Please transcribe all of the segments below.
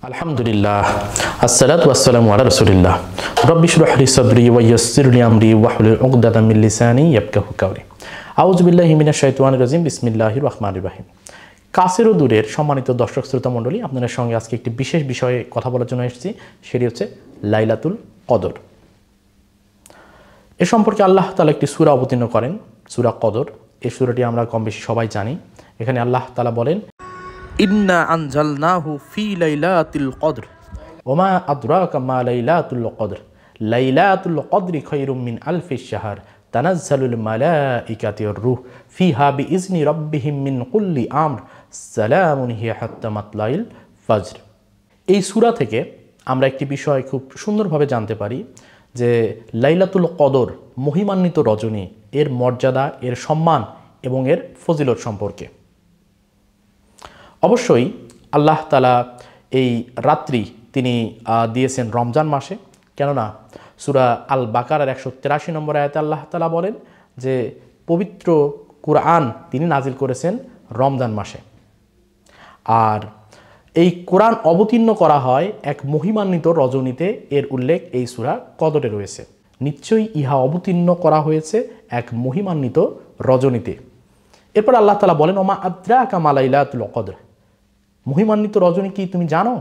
আলহামদুলিল্লাহ, আসসালাতু ওয়াসসালামু আলা রাসূলিল্লাহ। রব্বি ইশরাহ লি সাদরি ওয়া ইয়াসসির লি আমরি ওয়াহলুল উকদাতাম মিন লিসানি ইয়াফকাহু কাওলি। আউযু বিল্লাহি মিনাশ শাইতানির রাজিম। বিসমিল্লাহির রহমানির রহিম। কাছের ও দূরের সম্মানিত দর্শক শ্রোতা মণ্ডলী, আপনাদের সঙ্গে আজকে একটি বিশেষ বিষয়ে কথা বলার জন্য এসেছি, সেটি হচ্ছে লাইলাতুল কদর। এ সম্পর্কে আল্লাহ তাআলা একটি সূরা অবতীর্ণ করেন, সূরা কদর। এই সূরাটি আমরা কম বেশি সবাই জানি। এখানে আল্লাহ তাআলা বলেন, ইন্না আনজালনাহু ফি লাইলাতিল কদর ওমা আদরাকা মা লাইলাতুল কদর লাইলাতুল কদরি খায়রুম মিন আলফিশ শাহর তানাজ্জালুল মালাইকাতু ওয়ার রূহ ফিহা বিইজনি রাব্বিহিম মিন কুল্লি আমর সালামুন হিয়া হাত্তা মাতলাইল ফজর। এই সূরা থেকে আমরা একটি বিষয় খুব সুন্দরভাবে জানতে পারি যে লাইলাতুল কদর, মহিমান্বিত রজনী, এর মর্যাদা, এর সম্মান এবং এর ফজিলত সম্পর্কে। অবশ্যই আল্লাহ তাআলা এই রাত্রি তিনি দিয়েছেন রমজান মাসে। কেননা সূরা আল বাকারার 183 নম্বর আয়াতে আল্লাহ তাআলা বলেন যে পবিত্র কুরআন তিনি নাজিল করেছেন রমজান মাসে। আর এই কোরআন অবতীর্ণ করা হয় এক মহিমান্বিত রজনীতে, এর উল্লেখ এই সূরা কদরে রয়েছে। নিশ্চয়ই ইহা অবতীর্ণ করা হয়েছে এক মহিমান্বিত রজনীতে। এরপর আল্লাহ তাআলা বলেন, ওমা আদরাকা মা লাইলাতুল কদর, মহিমান্বিত রজনী কি তুমি জানো?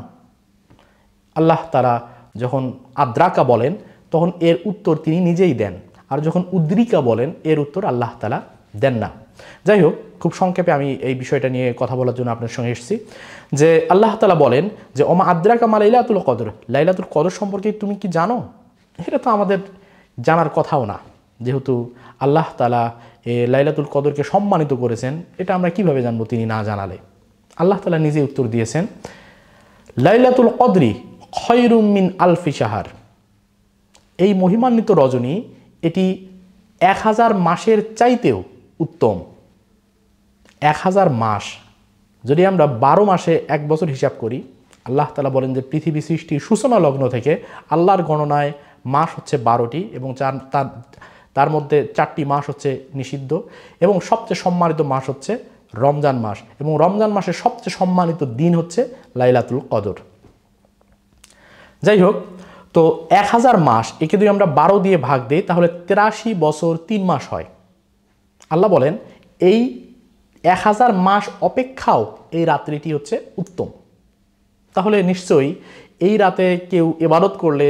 আল্লাহ তাআলা যখন আদ্রাকা বলেন তখন এর উত্তর তিনি নিজেই দেন, আর যখন উদ্রিকা বলেন এর উত্তর আল্লাহ তাআলা দেন না। যাই হোক, খুব সংক্ষেপে আমি এই বিষয়টা নিয়ে কথা বলার জন্য আপনার সঙ্গে এসেছি যে আল্লাহ তাআলা বলেন যে ওমা আদ্রাকা মা লাইলাতুল কদর, লাইলাতুল কদর সম্পর্কে তুমি কি জানো? এটা তো আমাদের জানার কথাও না, যেহেতু আল্লাহ তাআলা লাইলাতুল কদরকে সম্মানিত করেছেন, এটা আমরা কিভাবে জানবো তিনি না জানালে? আল্লাহ তাআলা নিজে উত্তর দিয়েছেন, লাইলাতুল কদরি খায়রুম মিন আলফি শাহর, এই মহিমান্বিত রজনী এটি 1000 মাসের চাইতেও উত্তম। 1000 মাস, যদি আমরা 12 মাসে 1 বছর হিসাব করি, আল্লাহ তাআলা বলেন যে পৃথিবী সৃষ্টির সূচনা লগ্ন থেকে আল্লাহর গণনায় মাস হচ্ছে 12টি এবং তার মধ্যে 4টি মাস হচ্ছে নিষিদ্ধ, এবং সবচেয়ে সম্মানিত মাস হচ্ছে রমজান মাস, এবং রমজান মাসের সবচেয়ে সম্মানিত দিন হচ্ছে লাইলাতুল কদর। যাই হোক, তো 1000 মাস একে যদি আমরা 12 দিয়ে ভাগ দিই তাহলে 83 বছর 3 মাস হয়। আল্লাহ বলেন এই 1000 মাস অপেক্ষাও এই রাত্রিটি হচ্ছে উত্তম। তাহলে নিশ্চয়ই এই রাতে কেউ ইবাদত করলে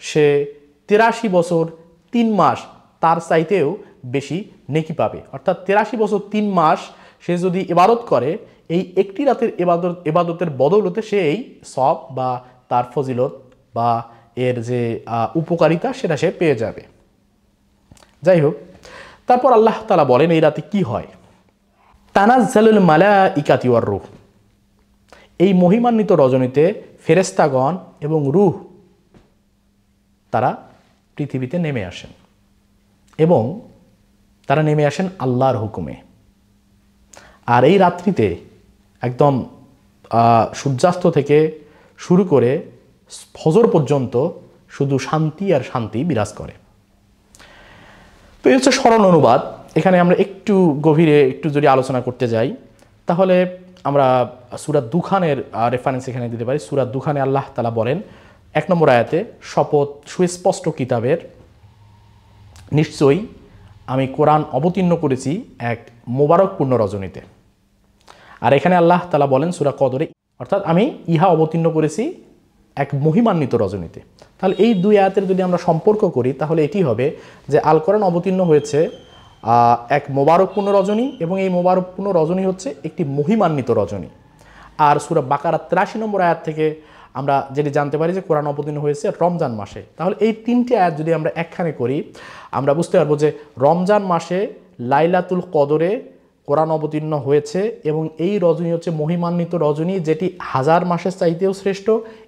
সে 83 বছর 3 মাস তার চাইতেও বেশি নেকি পাবে। অর্থাৎ 83 বছর 3 মাস সে যদি ইবাদত করে, এই একটি রাতের ইবাদতের বদৌলতে সে এই সওয়াব বা তার ফজিলত বা এর যে উপকারিতা সেটা সে পেয়ে যাবে। যাই হোক, তারপর আল্লাহ তাআলা বলেন এই রাতে কি হয়, তানাজ্জালুল মালাইকাতু ওয়ার রূহ, এই মহিমান্বিত রজনীতে ফেরেশতাগণ এবং রূহ তারা পৃথিবীতে নেমে আসেন, এবং তারা নেমে আসেন আল্লাহর হুকুমে। আর এই রাত্রিতে একদম সূর্যাস্ত থেকে শুরু করে ফজর পর্যন্ত শুধু শান্তি আর শান্তি বিরাজ করে। তো এই হচ্ছে সরল অনুবাদ। এখানে আমরা একটু গভীরে একটু যদি আলোচনা করতে যাই তাহলে আমরা সূরা দুখানের রেফারেন্স এখানে দিতে পারি। সূরা দুখানে আল্লাহ তাআলা বলেন 1 নম্বর আয়াতে, শপথ সুস্পষ্ট কিতাবের, নিশ্চয়ই আমি কোরআন অবতীর্ণ করেছি এক মোবারকপূর্ণ রজনীতে। আর এখানে আল্লাহ তাআলা বলেন সূরা কদরে, অর্থাৎ আমি ইহা অবতীর্ণ করেছি এক মহিমান্বিত রজনীতে। তাহলে এই দুই আয়াতের যদি আমরা সম্পর্ক করি তাহলে এটি হবে যে আল কোরআন অবতীর্ণ হয়েছে এক মোবারকপূর্ণ রজনী, এবং এই মোবারকপূর্ণ রজনী হচ্ছে একটি মহিমান্বিত রজনী। আর সূরা বাকারা 83 নম্বর আয়াত থেকে আমরা যেটি জানতে পারি যে কোরআন অবতীর্ণ হয়েছে রমজান মাসে। তাহলে এই 3টি আয়াত যদি আমরা একখানে করি আমরা বুঝতে পারবো যে রমজান মাসে লাইলাতুল কদরে কোরআন অবতীর্ণ হয়েছে, এবং এই রজনী হচ্ছে মহিমান্বিত রজনী, যেটি 1000 মাসের চাইতেও শ্রেষ্ঠ,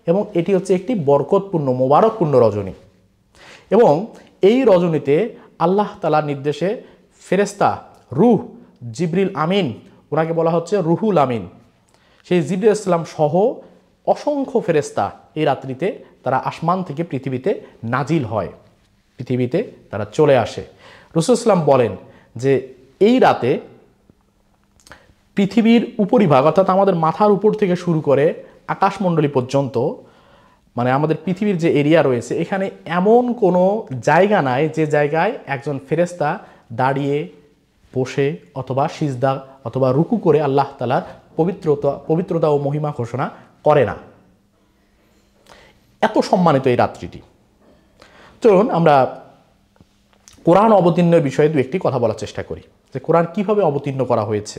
এবং এটি হচ্ছে একটি বরকতপূর্ণ মোবারকপূর্ণ রজনী। এবং এই রজনীতে আল্লাহ তাআলার নির্দেশে ফেরেশতা রূহ জিবরিল আমিন, ওনাকে বলা হচ্ছে রুহুল আমিন, সেই জিবরিল আলাইহিস সালাম সহ অসংখ্য ফেরেশতা এই রাত্রিতে তারা আসমান থেকে পৃথিবীতে নাজিল হয়, পৃথিবীতে তারা চলে আসে। রাসূল সাল্লাল্লাহু আলাইহি ওয়াসাল্লাম বলেন যে এই রাতে পৃথিবীর উপরিভাগ, অর্থাৎ আমাদের মাথার উপর থেকে শুরু করে আকাশমণ্ডলী পর্যন্ত, মানে আমাদের পৃথিবীর যে এরিয়া রয়েছে, এখানে এমন কোনো জায়গা নাই যে জায়গায় একজন ফেরেশতা দাঁড়িয়ে, বসে অথবা সিজদা অথবা রুকু করে আল্লাহ তাআলার পবিত্রতা ও মহিমা ঘোষণা করে না। এত সম্মানিত এই রাত্রিটি। চলুন আমরা কোরআন অবতীর্ণের বিষয়ে দু একটি কথা বলার চেষ্টা করি, যে কোরআন কিভাবে অবতীর্ণ করা হয়েছে।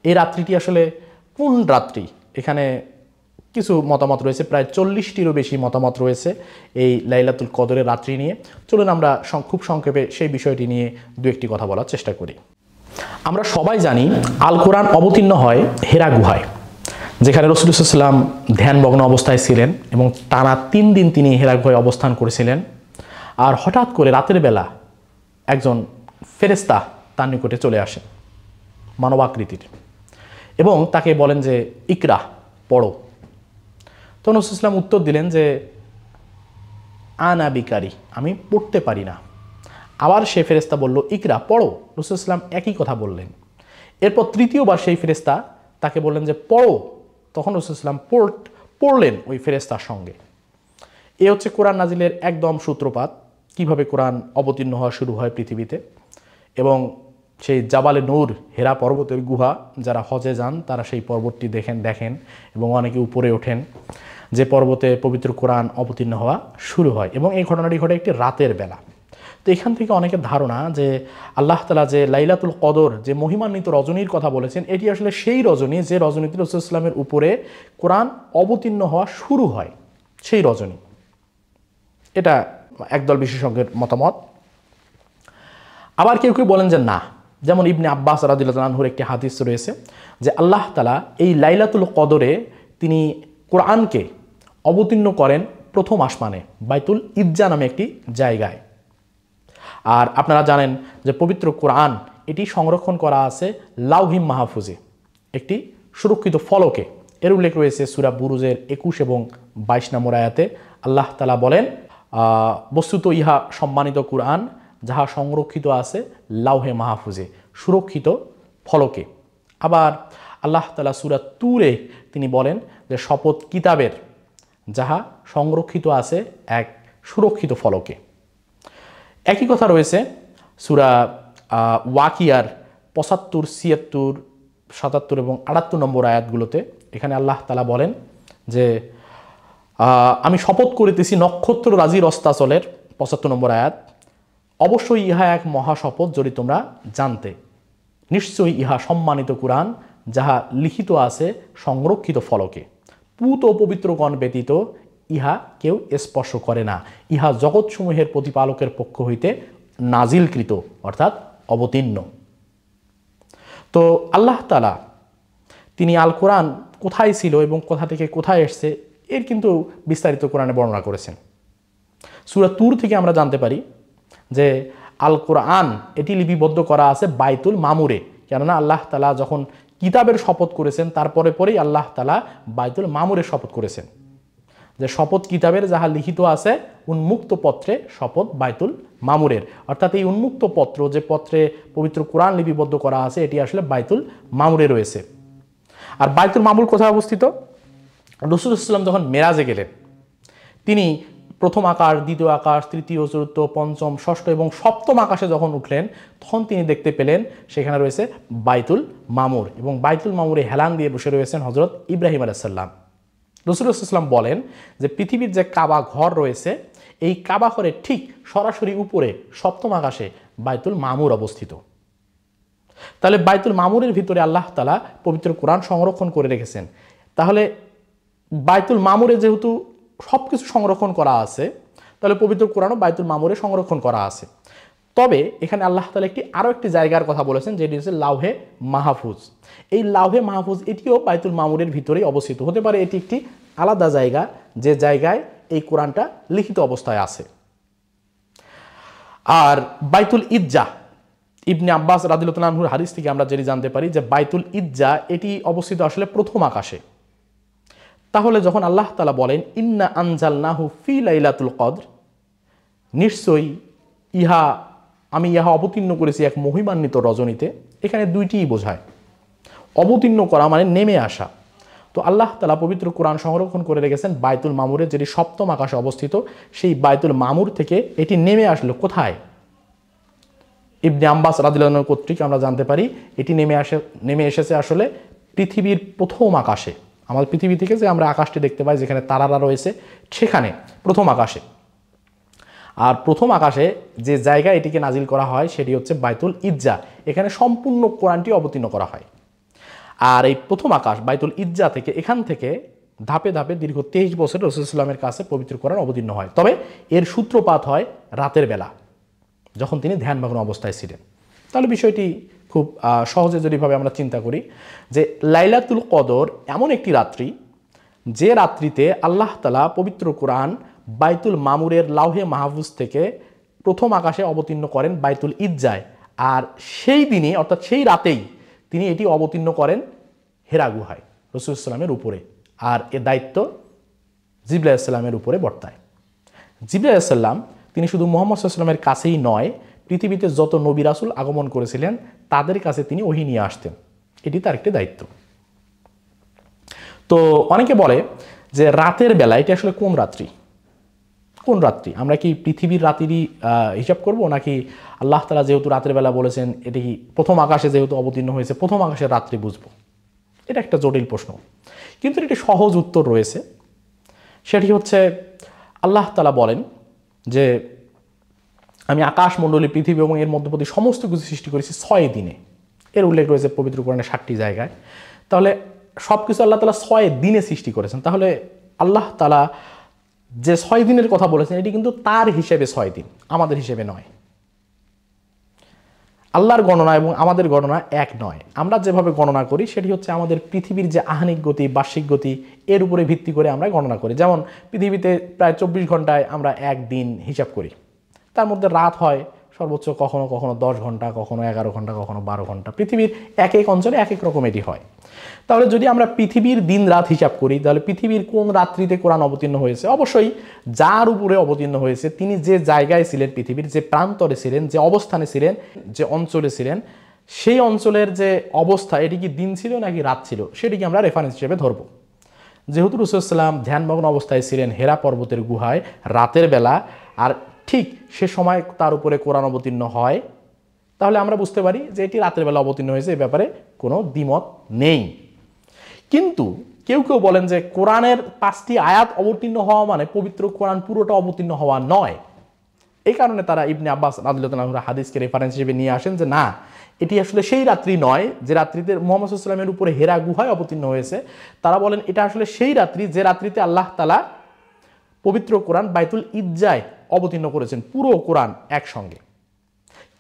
এই রাত্রিটি আসলে কোন রাত্রি, এখানে কিছু মতামত রয়েছে, প্রায় 40টিরও বেশি মতামত রয়েছে এই লাইলাতুল কদরের রাত্রি নিয়ে। চলুন আমরা খুব সংক্ষেপে সেই বিষয়টি নিয়ে দু একটি কথা বলার চেষ্টা করি। আমরা সবাই জানি আল কোরআন অবতীর্ণ হয় হেরা গুহায়, যেখানে রাসূলুল্লাহ সাল্লাল্লাহু আলাইহি ওয়াসাল্লাম ধ্যানমগ্ন অবস্থায় ছিলেন এবং টানা 3 দিন তিনি হেরা গুহায় অবস্থান করেছিলেন। আর হঠাৎ করে রাতের বেলা একজন ফেরেশতা তার নিকটে চলে আসেন, মানবাকৃতির, এবং তাকে বলেন যে ইকরা, পড়ো। তো রাসূলুল্লাহ সাল্লাল্লাহু আলাইহি ওয়াসাল্লাম উত্তর দিলেন যে আনা বিকারি, আমি পড়তে পারি না। আবার সে ফেরেশতা বলল ইকরা, পড়ো। রাসূলুল্লাহ সাল্লাল্লাহু আলাইহি ওয়াসাল্লাম একই কথা বললেন। এরপর তৃতীয়বার সেই ফেরেশতা তাকে বললেন যে পড়ো। তখন রাসূলুল্লাহ সাল্লাল্লাহু আলাইহি ওয়াসাল্লাম পড়লেন ওই ফেরেশতার সঙ্গে। এ হচ্ছে কোরআন নাজিলের একদম সূত্রপাত, কিভাবে কোরআন অবতীর্ণ হওয়া শুরু হয় পৃথিবীতে। এবং সেই জাবালে নূর, হেরা পর্বতের গুহা, যারা হজে যান তারা সেই পর্বতটি দেখেন এবং অনেকে উপরে ওঠেন, যে পর্বতে পবিত্র কোরআন অবতীর্ণ হওয়া শুরু হয়। এবং এই ঘটনাটি ঘটে একটি রাতের বেলা। তো এখান থেকে অনেকের ধারণা যে আল্লাহ তাআলা যে লাইলাতুল কদর, যে মহিমান্বিত রজনীর কথা বলেছেন, এটি আসলে সেই রজনী যে রজনীতে রাসূলুল্লাহ সাল্লাল্লাহু আলাইহি ওয়াসাল্লামের উপরে কোরআন অবতীর্ণ হওয়া শুরু হয়, সেই রজনী। এটা একদল বিশেষজ্ঞের মতামত। আবার কেউ কেউ বলেন যে না, যেমন ইবনে আব্বাস রাদিয়াল্লাহু আনহুর একটি হাদিস রয়েছে যে আল্লাহ তাআলা এই লাইলাতুল কদরে তিনি কোরআনকে অবতীর্ণ করেন প্রথম আসমানে, বাইতুল ইজ্জা নামে একটি জায়গায়। আর আপনারা জানেন যে পবিত্র কোরআন এটি সংরক্ষণ করা আছে লাউহি মাহফুজে, একটি সুরক্ষিত ফলকে। এর উল্লেখ রয়েছে সূরা বুরুজের 21 এবং 22 নম্বর আয়াতে। আল্লাহ তাআলা বলেন, বস্তুত ইহা সম্মানিত কোরআন, যাহা সংরক্ষিত আছে লাউহে মাহফুজে, সুরক্ষিত ফলকে। আবার আল্লাহ তাআলা সূরা তুরে তিনি বলেন যে শপথ কিতাবের, যাহা সংরক্ষিত আছে এক সুরক্ষিত ফলকে। একই কথা রয়েছে সূরা ওয়াকিয়ার 75, 76, 77 এবং 78 নম্বর আয়াতগুলোতে। এখানে আল্লাহ তাআলা বলেন যে আমি শপথ করিতেছি নক্ষত্র রাজির অস্তাচলের, 75 নম্বর আয়াত, অবশ্যই ইহা এক মহাশপথ যদি তোমরা জানতে। নিশ্চয়ই ইহা সম্মানিত কোরআন, যাহা লিখিত আছে সংরক্ষিত ফলকে। পুত ও পবিত্রগণ ব্যতীত ইহা কেউ স্পর্শ করে না। ইহা জগৎসমূহের প্রতিপালকের পক্ষ হইতে নাজিলকৃত, অর্থাৎ অবতীর্ণ। তো আল্লাহ তাআলা তিনি আল কোরআন কোথায় ছিল এবং কোথা থেকে কোথায় এসছে, এর কিন্তু বিস্তারিত কোরআনে বর্ণনা করেছেন। সূরা তুর থেকে আমরা জানতে পারি যে আল কোরআন এটি লিপিবদ্ধ করা আছে বাইতুল মামুরে। কেননা আল্লাহ তাআলা যখন কিতাবের শপথ করেছেন, তারপরে পরেই আল্লাহ তাআলা বাইতুল মামুরের শপথ করেছেন, যে শপথ কিতাবের যাহা লিখিত আছে উন্মুক্ত পত্রে শপথ বাইতুল মামুরের। অর্থাৎ এই উন্মুক্ত পত্র, যে পত্রে পবিত্র কোরআন লিপিবদ্ধ করা আছে, এটি আসলে বাইতুল মামুরে রয়েছে। আর বাইতুল মামুর কোথায় অবস্থিত? রাসূলুল্লাহ সাল্লাল্লাহু আলাইহি ওয়াসাল্লাম যখন মেরাজে গেলেন, তিনি প্রথম আকাশ, দ্বিতীয় আকাশ, তৃতীয়, চতুর্থ, পঞ্চম, ষষ্ঠ এবং সপ্তম আকাশে যখন উঠলেন, তখন তিনি দেখতে পেলেন সেখানে রয়েছে বাইতুল মামুর, এবং বাইতুল মামুরে হেলান দিয়ে বসে রয়েছেন হযরত ইব্রাহিম আলাইহিস সালাম। রাসূলুল্লাহ সাল্লাল্লাহু আলাইহি ওয়াসাল্লাম বলেন যে পৃথিবীর যে কাবা ঘর রয়েছে, এই কাবা ঘরের ঠিক সরাসরি উপরে সপ্তম আকাশে বাইতুল মামুর অবস্থিত। তাহলে বাইতুল মামুরের ভিতরে আল্লাহ তাআলা পবিত্র কোরআন সংরক্ষণ করে রেখেছেন। তাহলে বাইতুল মামুরে যেহেতু সব কিছু সংরক্ষণ করা আছে, তাহলে পবিত্র কোরআনও বাইতুল মামুরে সংরক্ষণ করা আছে। তবে এখানে আল্লাহ তাআলা আরও একটি জায়গার কথা বলেছেন, যেটি হচ্ছে লাউহে মাহফুজ। এই লাউহে মাহফুজ এটিও বাইতুল মামুরের ভিতরেই অবস্থিত। হতে পারে এটি একটি আলাদা জায়গা, যে জায়গায় এই কোরআনটা লিখিত অবস্থায় আছে। আর বাইতুল ইজ্জা, ইবনে আব্বাস রাদিয়াল্লাহু আনহুর হাদিস থেকে আমরা যেটি জানতে পারি যে বাইতুল ইজ্জা এটি অবস্থিত আসলে প্রথম আকাশে। তাহলে যখন আল্লাহ তাআলা বলেন ইন্না আনজালনাহু ফি লাইলাতুল কদর, নিশ্চয়ই আমি ইহা অবতীর্ণ করেছি এক মহিমান্বিত রজনীতে, এখানে দুইটিই বোঝায়। অবতীর্ণ করা মানে নেমে আসা, তো আল্লাহ তাআলা পবিত্র কোরআন সংরক্ষণ করে রেখেছেন বাইতুল মামুরে, যেটি সপ্তম আকাশে অবস্থিত। সেই বাইতুল মামুর থেকে এটি নেমে আসলো কোথায়? ইবনে আব্বাস রাদিয়াল্লাহু আনহু কর্তৃক আমরা জানতে পারি এটি নেমে এসেছে আসলে পৃথিবীর প্রথম আকাশে। আমাদের পৃথিবী থেকে যে আমরা আকাশটি দেখতে পাই, যেখানে তারারা রয়েছে, সেখানে প্রথম আকাশে। আর প্রথম আকাশে যে জায়গায় এটিকে নাজিল করা হয় সেটি হচ্ছে বাইতুল ইজ্জা। এখানে সম্পূর্ণ কোরআনটি অবতীর্ণ করা হয়। আর এই প্রথম আকাশ বাইতুল ইজ্জা থেকে, এখান থেকে ধাপে ধাপে দীর্ঘ 23 বছর রাসূলুল্লাহ সাল্লাল্লাহু আলাইহি ওয়াসাল্লামের কাছে পবিত্র কোরআন অবতীর্ণ হয়। তবে এর সূত্রপাত হয় রাতের বেলা, যখন তিনি ধ্যানমগ্ন অবস্থায় ছিলেন। তাহলে বিষয়টি খুব সহজে যদিভাবে আমরা চিন্তা করি যে লাইলাতুল কদর এমন একটি রাত্রি, যে রাত্রিতে আল্লাহ তাআলা পবিত্র কোরআন বাইতুল মামুরের লাউহে মাহফুজ থেকে প্রথম আকাশে অবতীর্ণ করেন বাইতুল ইজ্জায়। আর সেই দিনই, অর্থাৎ সেই রাতেই তিনি এটি অবতীর্ণ করেন হেরা গুহায় রাসূলুল্লাহ সাল্লাল্লাহু আলাইহি ওয়াসাল্লামের উপরে। আর এর দায়িত্ব জিবরাইল আলাইহিস সালামের উপরে বর্তায়। জিবরাইল আলাইহিস সালাম তিনি শুধু মুহাম্মদ সাল্লাল্লাহু আলাইহি ওয়াসাল্লামের কাছেই নয়, পৃথিবীতে যত নবী রাসূল আগমন করেছিলেন তাদের কাছে তিনি ওহী নিয়ে আসতেন। এটি তার একটি দায়িত্ব। তো অনেকে বলে যে রাতের বেলা এটি আসলে কোন রাত্রি? কোন রাত্রি? আমরা কি পৃথিবীর রাত্রিরই হিসাব করব, নাকি আল্লাহ তাআলা যেহেতু রাতের বেলা বলেছেন এটি প্রথম আকাশে যেহেতু অবতীর্ণ হয়েছে, প্রথম আকাশের রাত্রি বুঝবো? এটা একটা জটিল প্রশ্ন, কিন্তু একটি সহজ উত্তর রয়েছে। সেটি হচ্ছে আল্লাহ তাআলা বলেন যে আমি আকাশমণ্ডলী, পৃথিবী এবং এর মধ্যবর্তী সমস্ত কিছু সৃষ্টি করেছি 6 দিনে। এর উল্লেখ রয়েছে পবিত্র কোরআনে 7টি জায়গায়। তাহলে সব কিছু আল্লাহ তাআলা 6 দিনে সৃষ্টি করেছেন। তাহলে আল্লাহ তাআলা যে 6 দিনের কথা বলেছেন এটি কিন্তু তার হিসেবে 6 দিন, আমাদের হিসেবে নয়। আল্লাহর গণনা এবং আমাদের গণনা এক নয়। আমরা যেভাবে গণনা করি সেটি হচ্ছে আমাদের পৃথিবীর যে আহ্নিক গতি, বার্ষিক গতি, এর উপরে ভিত্তি করে আমরা গণনা করি। যেমন পৃথিবীতে প্রায় 24 ঘন্টায় আমরা এক দিন হিসাব করি। তার মধ্যে রাত হয় সর্বোচ্চ কখনো কখনো 10 ঘন্টা, কখনো 11 ঘন্টা, কখনো 12 ঘন্টা। পৃথিবীর এক এক অঞ্চলে এক এক রকম এটি হয়। তাহলে যদি আমরা পৃথিবীর দিন রাত হিসাব করি, তাহলে পৃথিবীর কোন রাত্রিতে কোরআন অবতীর্ণ হয়েছে? অবশ্যই যার উপরে অবতীর্ণ হয়েছে তিনি যে জায়গায় ছিলেন, পৃথিবীর যে প্রান্তরে ছিলেন, যে অবস্থানে ছিলেন, যে অঞ্চলে ছিলেন, সেই অঞ্চলের যে অবস্থা, এটি কি দিন ছিল নাকি রাত ছিল, সেটিকে আমরা রেফারেন্স হিসেবে ধরব। যেহেতু রাসূলুল্লাহ সাল্লাল্লাহু আলাইহি ওয়াসাল্লাম ধ্যানমগ্ন অবস্থায় ছিলেন হেরা পর্বতের গুহায় রাতের বেলা, আর ঠিক সে সময় তার উপরে কোরআন অবতীর্ণ হয়, তাহলে আমরা বুঝতে পারি যে এটি রাতের বেলা অবতীর্ণ হয়েছে। এ ব্যাপারে কোনো দ্বিমত নেই। কিন্তু কেউ কেউ বলেন যে কোরআনের 5টি আয়াত অবতীর্ণ হওয়া মানে পবিত্র কোরআন পুরোটা অবতীর্ণ হওয়া নয়। এই কারণে তারা ইবনে আব্বাস রাদিয়াল্লাহু আনহু হাদিসকে রেফারেন্স হিসেবে নিয়ে আসেন যে না, এটি আসলে সেই রাত্রি নয় যে রাত্রিতে মুহাম্মদ সাল্লাল্লাহু আলাইহি ওয়াসাল্লামের উপরে হেরা গুহায় অবতীর্ণ হয়েছে। তারা বলেন এটা আসলে সেই রাত্রি যে রাত্রিতে আল্লাহ তাআলা পবিত্র কোরআন বাইতুল ইজ্জায় অবতীর্ণ করেছেন, পুরো কোরআন একসঙ্গে।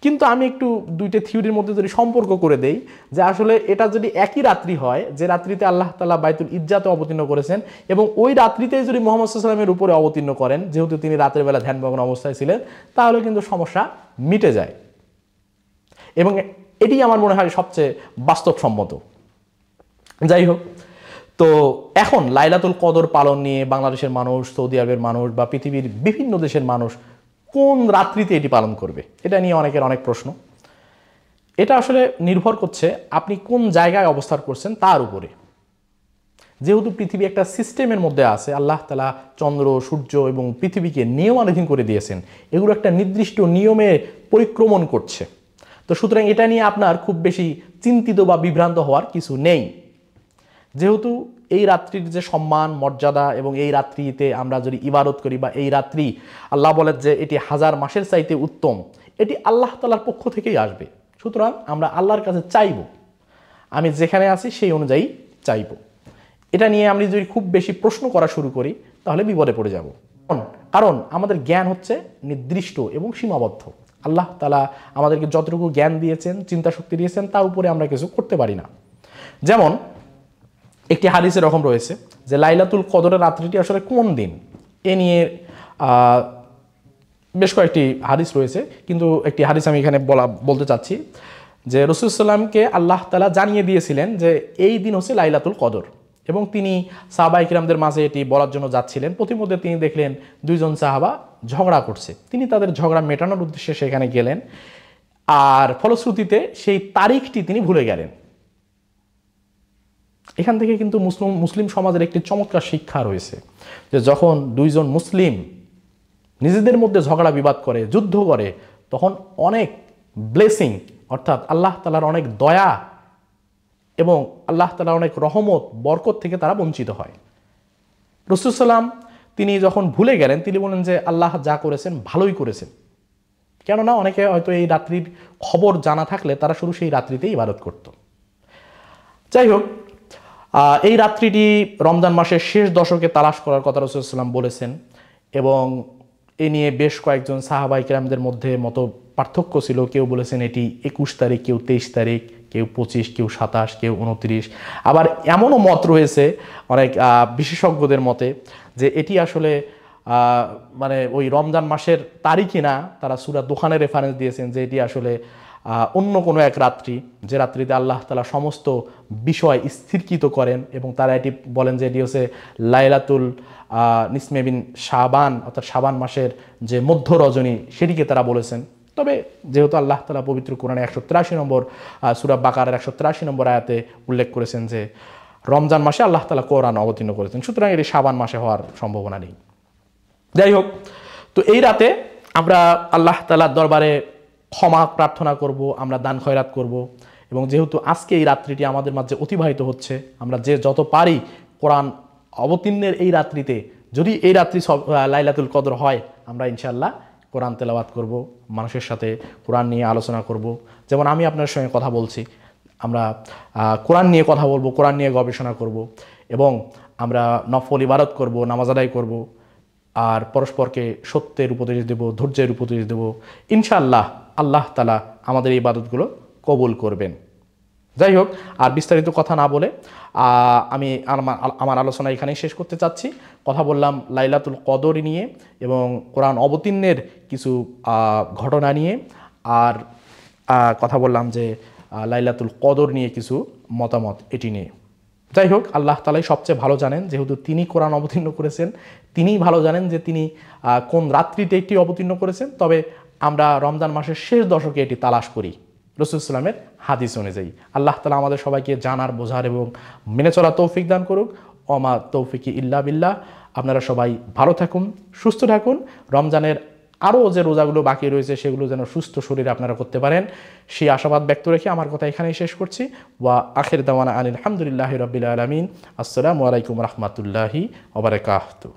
কিন্তু আমি একটু দুইটা থিওরির মধ্যে যদি সম্পর্ক করে দেই, যে আসলে এটা যদি একই রাত্রি হয় যে রাত্রিতে আল্লাহ তাআলা বাইতুল ইজ্জাতে অবতীর্ণ করেছেন, এবং ওই রাত্রিতে যদি মুহাম্মদ সাল্লাল্লাহু আলাইহি ওয়াসাল্লামের উপরে অবতীর্ণ করেন, যেহেতু তিনি রাতের বেলা ধ্যানমগ্ন অবস্থায় ছিলেন, তাহলে কিন্তু সমস্যা মিটে যায়। এবং এটি আমার মনে হয় সবচেয়ে বাস্তবসম্মত। যাই হোক, তো এখন লাইলাতুল কদর পালন নিয়ে বাংলাদেশের মানুষ, সৌদি আরবের মানুষ বা পৃথিবীর বিভিন্ন দেশের মানুষ কোন রাত্রিতে এটি পালন করবে, এটা নিয়ে অনেকের অনেক প্রশ্ন। এটা আসলে নির্ভর করছে আপনি কোন জায়গায় অবস্থান করছেন তার উপরে। যেহেতু পৃথিবী একটা সিস্টেমের মধ্যে আছে, আল্লাহ তাআলা চন্দ্র, সূর্য এবং পৃথিবীকে নিয়মাধীন করে দিয়েছেন, এগুলো একটা নির্দিষ্ট নিয়মে পরিক্রমণ করছে। তো সুতরাং এটা নিয়ে আপনার খুব বেশি চিন্তিত বা বিভ্রান্ত হওয়ার কিছু নেই। যেহেতু এই রাত্রির যে সম্মান, মর্যাদা, এবং এই রাত্রিতে আমরা যদি ইবাদত করি, বা এই রাত্রি আল্লাহ বলেন যে এটি 1000 মাসের চাইতে উত্তম, এটি আল্লাহ তাআলার পক্ষ থেকেই আসবে। সুতরাং আমরা আল্লাহর কাছে চাইব, আমি যেখানে আছি সেই অনুযায়ী চাইব। এটা নিয়ে আমি যদি খুব বেশি প্রশ্ন করা শুরু করি তাহলে বিপদে পড়ে যাব। কারণ আমাদের জ্ঞান হচ্ছে নির্দিষ্ট এবং সীমাবদ্ধ। আল্লাহ তাআলা আমাদেরকে যতটুকু জ্ঞান দিয়েছেন, চিন্তা শক্তি দিয়েছেন, তার উপরে আমরা কিছু করতে পারি না। যেমন একটি হাদিস এরকম রয়েছে যে লাইলাতুল কদরের রাত্রিটি আসলে কোন দিন, এ নিয়ে বেশ কয়েকটি হাদিস রয়েছে, কিন্তু একটি হাদিস আমি এখানে বলতে চাচ্ছি যে রাসূলুল্লাহ সাল্লামকে আল্লাহ তাআলা জানিয়ে দিয়েছিলেন যে এই দিন হচ্ছে লাইলাতুল কদর, এবং তিনি সাহাবায়ে কিরামদের মাঝে এটি বলার জন্য যাচ্ছিলেন। প্রতিমধ্যে তিনি দেখলেন 2 জন সাহাবা ঝগড়া করছে। তিনি তাদের ঝগড়া মেটানোর উদ্দেশ্যে সেখানে গেলেন, আর ফলশ্রুতিতে সেই তারিখটি তিনি ভুলে গেলেন। এখান থেকে কিন্তু মুসলিম সমাজের একটি চমৎকার শিক্ষা রয়েছে যে যখন দুইজন মুসলিম নিজেদের মধ্যে ঝগড়া বিবাদ করে, যুদ্ধ করে, তখন অনেক ব্লেসিং অর্থাৎ আল্লাহ তাআলার অনেক দয়া এবং আল্লাহ তাআলার অনেক রহমত বরকত থেকে তারা বঞ্চিত হয়। রাসূল সাল্লাম তিনি যখন ভুলে গেলেন তিনি বলেন যে আল্লাহ যা করেছেন ভালোই করেছেন, কেননা অনেকে হয়তো এই রাত্রির খবর জানা থাকলে তারা শুধু সেই রাত্রিতেই ইবাদত করত। যাই হোক, এই রাত্রিটি রমজান মাসের শেষ দশকে তালাশ করার কথা রাসূল সাল্লাম বলেছেন এবং এ নিয়ে বেশ কয়েকজন সাহাবায়ে কেরামদের মধ্যে মত পার্থক্য ছিল। কেউ বলেছেন এটি 21 তারিখ, কেউ 23 তারিখ, কেউ 25, কেউ 27, কেউ 29। আবার এমনও মত রয়েছে অনেক বিশেষজ্ঞদের মতে যে এটি আসলে মানে ওই রমজান মাসের তারিখই না, তারা সূরা দোহানের রেফারেন্স দিয়েছেন যে এটি আসলে অন্য কোনো এক রাত্রি, যে রাত্রিতে আল্লাহ তাআলা সমস্ত বিষয় স্থিরকৃত করেন এবং তারা এটি বলেন যে এটি হচ্ছে লাইলাতুল নিসমে বিন শাবান অর্থাৎ শাবান মাসের যে মধ্য রজনী, সেটিকে তারা বলেছেন। তবে যেহেতু আল্লাহ তাআলা পবিত্র কোরআনে 183 নম্বর সূরা বাকারার 183 নম্বর আয়াতে উল্লেখ করেছেন যে রমজান মাসে আল্লাহ তাআলা কোরআন অবতীর্ণ করেছেন, সুতরাং এটি শাবান মাসে হওয়ার সম্ভাবনা নেই। যাই হোক, তো এই রাতে আমরা আল্লাহ তাআলার দরবারে ক্ষমা প্রার্থনা করব, আমরা দান খয়রাত করব এবং যেহেতু আজকে এই রাত্রিটি আমাদের মাঝে অতিবাহিত হচ্ছে, আমরা যে যত পারি কোরআন অবতীর্ণের এই রাত্রিতে, যদি এই রাত্রি লাইলাতুল কদর হয়, আমরা ইনশাআল্লাহ কোরআন তেলাওয়াত করব, মানুষের সাথে কোরআন নিয়ে আলোচনা করব। যেমন আমি আপনার সঙ্গে কথা বলছি, আমরা কোরআন নিয়ে কথা বলবো, কোরআন নিয়ে গবেষণা করব এবং আমরা নফল ইবাদত করব, নামাজ আদায় করব আর পরস্পরকে সত্যের উপদেশ দেব, ধৈর্যের উপদেশ দেব। ইনশাআল্লাহ আল্লাহ তাআলা আমাদের এই ইবাদতগুলো কবুল করবেন। যাই হোক, আর বিস্তারিত কথা না বলে আমি আমার আলোচনা এখানেই শেষ করতে চাচ্ছি। কথা বললাম লাইলাতুল কদর নিয়ে এবং কোরআন অবতীর্ণের কিছু ঘটনা নিয়ে, আর কথা বললাম যে লাইলাতুল কদর নিয়ে কিছু মতামত এটি নিয়ে। যাই হোক, আল্লাহ তাআলাই সবচেয়ে ভালো জানেন, যেহেতু তিনি কোরআন অবতীর্ণ করেছেন, তিনিই ভালো জানেন যে তিনি কোন রাত্রিতে এটি অবতীর্ণ করেছেন। তবে আমরা রমজান মাসের শেষ দশকে এটি তালাশ করি রাসূল সাল্লামের হাদিস অনুযায়ী। আল্লাহ তাআলা আমাদের সবাইকে জানার, বোঝার এবং মেনে চলার তৌফিক দান করুক। ওমা তৌফিকি ইল্লা বিল্লাহ। আপনারা সবাই ভালো থাকুন, সুস্থ থাকুন। রমজানের আরও যে রোজাগুলো বাকি রয়েছে সেগুলো যেন সুস্থ শরীরে আপনারা করতে পারেন, সেই আশাবাদ ব্যক্ত রেখে আমার কথা এখানেই শেষ করছি। ওয়া আখির দাওয়ানা আলহামদুলিল্লাহি রাব্বিল আলামিন। আসসালামু আলাইকুম রাহমাতুল্লাহি ওয়া বারাকাতুহু।